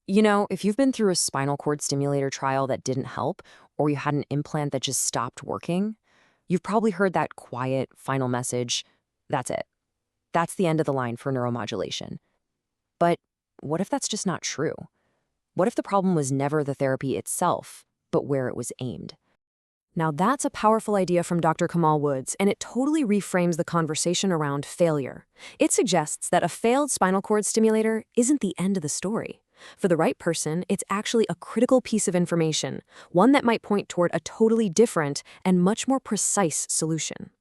You know, if you've been through a spinal cord stimulator trial that didn't help, or you had an implant that just stopped working, you've probably heard that quiet, final message, that's it. That's the end of the line for neuromodulation. But what if that's just not true? What if the problem was never the therapy itself, but where it was aimed? Now that's a powerful idea from Dr. Kamal Woods, and it totally reframes the conversation around failure. It suggests that a failed spinal cord stimulator isn't the end of the story. For the right person, it's actually a critical piece of information, one that might point toward a totally different and much more precise solution.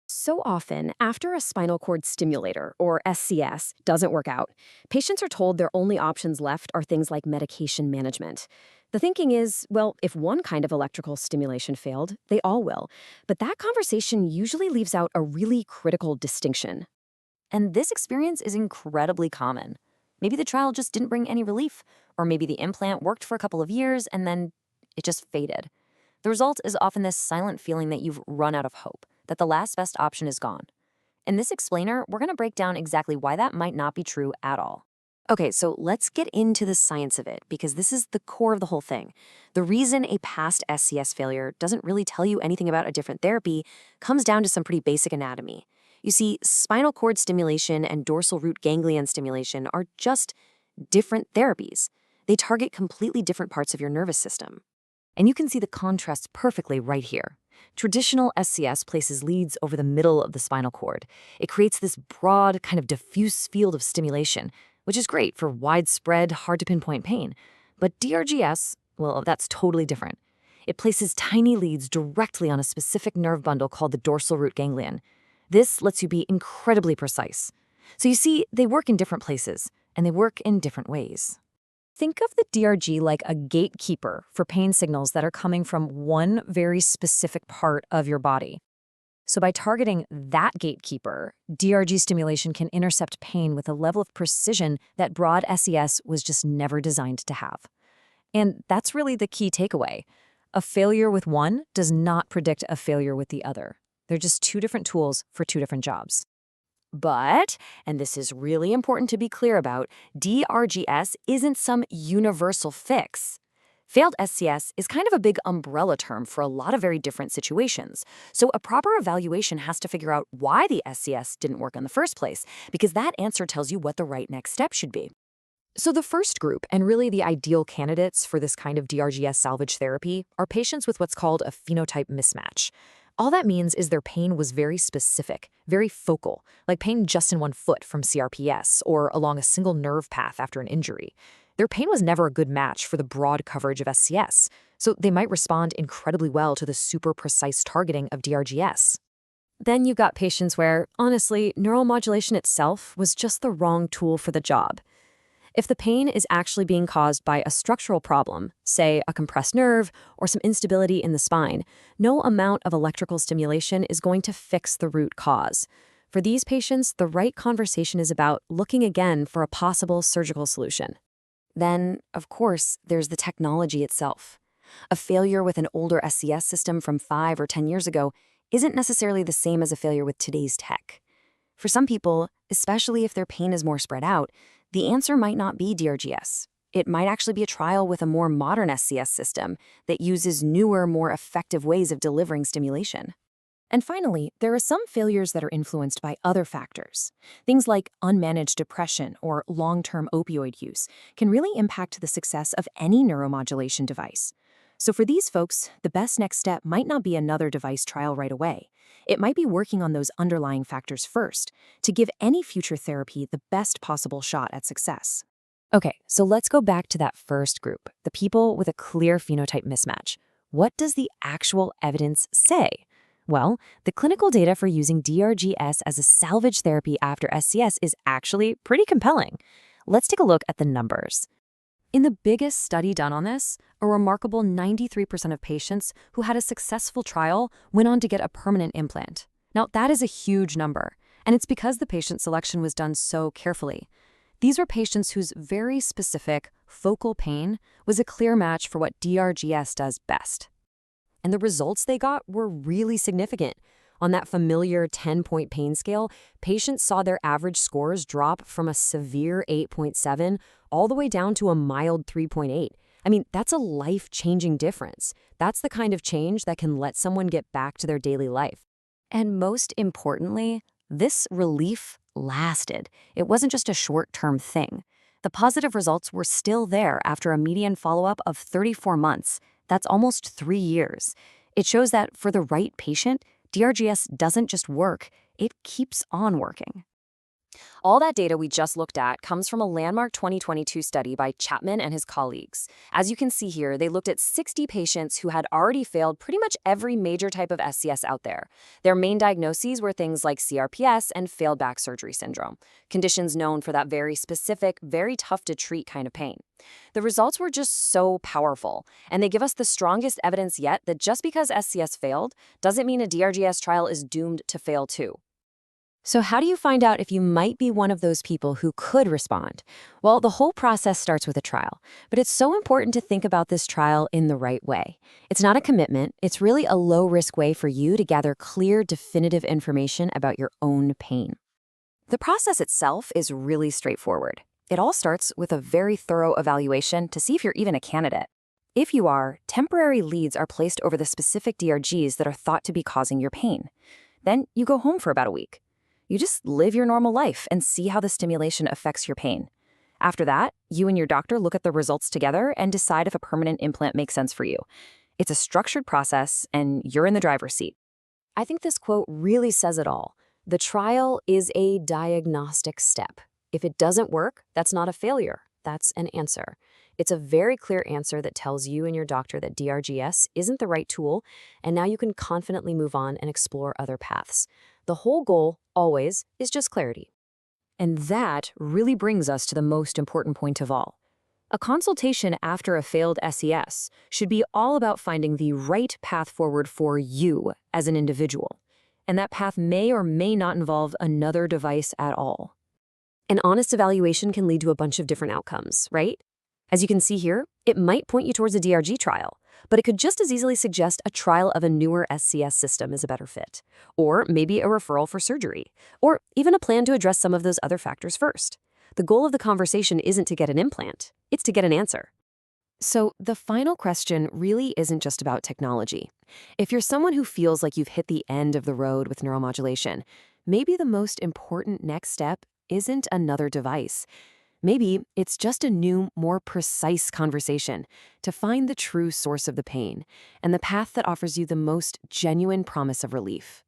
So often, after a spinal cord stimulator, or SCS, doesn't work out, patients are told their only options left are things like medication management. The thinking is, well, if one kind of electrical stimulation failed, they all will. But that conversation usually leaves out a really critical distinction. And this experience is incredibly common. Maybe the trial just didn't bring any relief, or maybe the implant worked for a couple of years and then it just faded. The result is often this silent feeling that you've run out of hope, that the last best option is gone. In this explainer, we're going to break down exactly why that might not be true at all. Okay, so let's get into the science of it, because this is the core of the whole thing. The reason a past SCS failure doesn't really tell you anything about a different therapy comes down to some pretty basic anatomy. You see, spinal cord stimulation and dorsal root ganglion stimulation are just different therapies. They target completely different parts of your nervous system. And you can see the contrast perfectly right here. Traditional SCS places leads over the middle of the spinal cord. It creates this broad, kind of diffuse field of stimulation, which is great for widespread, hard-to-pinpoint pain. But DRG-S, well, that's totally different. It places tiny leads directly on a specific nerve bundle called the dorsal root ganglion. This lets you be incredibly precise. So you see, they work in different places, and they work in different ways. Think of the DRG like a gatekeeper for pain signals that are coming from one very specific part of your body. So by targeting that gatekeeper, DRG stimulation can intercept pain with a level of precision that broad SCS was just never designed to have. And that's really the key takeaway. A failure with one does not predict a failure with the other. They're just two different tools for two different jobs. But, and this is really important to be clear about, DRG-S isn't some universal fix. Failed SCS is kind of a big umbrella term for a lot of very different situations. So a proper evaluation has to figure out why the SCS didn't work in the first place, because that answer tells you what the right next step should be. So the first group, and really the ideal candidates for this kind of DRG-S salvage therapy, are patients with what's called a phenotype mismatch. All that means is their pain was very specific, very focal, like pain just in one foot from CRPS or along a single nerve path after an injury. Their pain was never a good match for the broad coverage of SCS, so they might respond incredibly well to the super precise targeting of DRG-S. Then you've got patients where, honestly, neuromodulation itself was just the wrong tool for the job. If the pain is actually being caused by a structural problem, say a compressed nerve or some instability in the spine, no amount of electrical stimulation is going to fix the root cause. For these patients, the right conversation is about looking again for a possible surgical solution. Then, of course, there's the technology itself. A failure with an older SCS system from 5 or 10 years ago isn't necessarily the same as a failure with today's tech. For some people, especially if their pain is more spread out, the answer might not be DRG-S. It might actually be a trial with a more modern SCS system that uses newer, more effective ways of delivering stimulation. And finally, there are some failures that are influenced by other factors. Things like unmanaged depression or long-term opioid use can really impact the success of any neuromodulation device. So for these folks, the best next step might not be another device trial right away. It might be working on those underlying factors first to give any future therapy the best possible shot at success. Okay, so let's go back to that first group, the people with a clear phenotype mismatch. What does the actual evidence say? Well, the clinical data for using DRG-S as a salvage therapy after SCS is actually pretty compelling. Let's take a look at the numbers. In the biggest study done on this, a remarkable 93% of patients who had a successful trial went on to get a permanent implant. Now, that is a huge number, and it's because the patient selection was done so carefully. These were patients whose very specific, focal pain was a clear match for what DRG-S does best. And the results they got were really significant. On that familiar 10-point pain scale, patients saw their average scores drop from a severe 8.7 all the way down to a mild 3.8. I mean, that's a life-changing difference. That's the kind of change that can let someone get back to their daily life. And most importantly, this relief lasted. It wasn't just a short-term thing. The positive results were still there after a median follow-up of 34 months. That's almost 3 years. It shows that for the right patient, DRG-S doesn't just work, it keeps on working. All that data we just looked at comes from a landmark 2022 study by Chapman and his colleagues. As you can see here, they looked at 60 patients who had already failed pretty much every major type of SCS out there. Their main diagnoses were things like CRPS and failed back surgery syndrome, conditions known for that very specific, very tough to treat kind of pain. The results were just so powerful, and they give us the strongest evidence yet that just because SCS failed doesn't mean a DRG-S trial is doomed to fail too. So how do you find out if you might be one of those people who could respond? Well, the whole process starts with a trial, but it's so important to think about this trial in the right way. It's not a commitment, it's really a low-risk way for you to gather clear, definitive information about your own pain. The process itself is really straightforward. It all starts with a very thorough evaluation to see if you're even a candidate. If you are, temporary leads are placed over the specific DRGs that are thought to be causing your pain. Then you go home for about a week. You just live your normal life and see how the stimulation affects your pain. After that, you and your doctor look at the results together and decide if a permanent implant makes sense for you. It's a structured process, and you're in the driver's seat. I think this quote really says it all. The trial is a diagnostic step. If it doesn't work, that's not a failure. That's an answer. It's a very clear answer that tells you and your doctor that DRG-S isn't the right tool, and now you can confidently move on and explore other paths. The whole goal, always, is just clarity. And that really brings us to the most important point of all. A consultation after a failed SES should be all about finding the right path forward for you as an individual. And that path may or may not involve another device at all. An honest evaluation can lead to a bunch of different outcomes, right? As you can see here, it might point you towards a DRG trial, but it could just as easily suggest a trial of a newer SCS system is a better fit, or maybe a referral for surgery, or even a plan to address some of those other factors first. The goal of the conversation isn't to get an implant, it's to get an answer. So the final question really isn't just about technology. If you're someone who feels like you've hit the end of the road with neuromodulation, maybe the most important next step isn't another device. Maybe it's just a new, more precise conversation to find the true source of the pain and the path that offers you the most genuine promise of relief.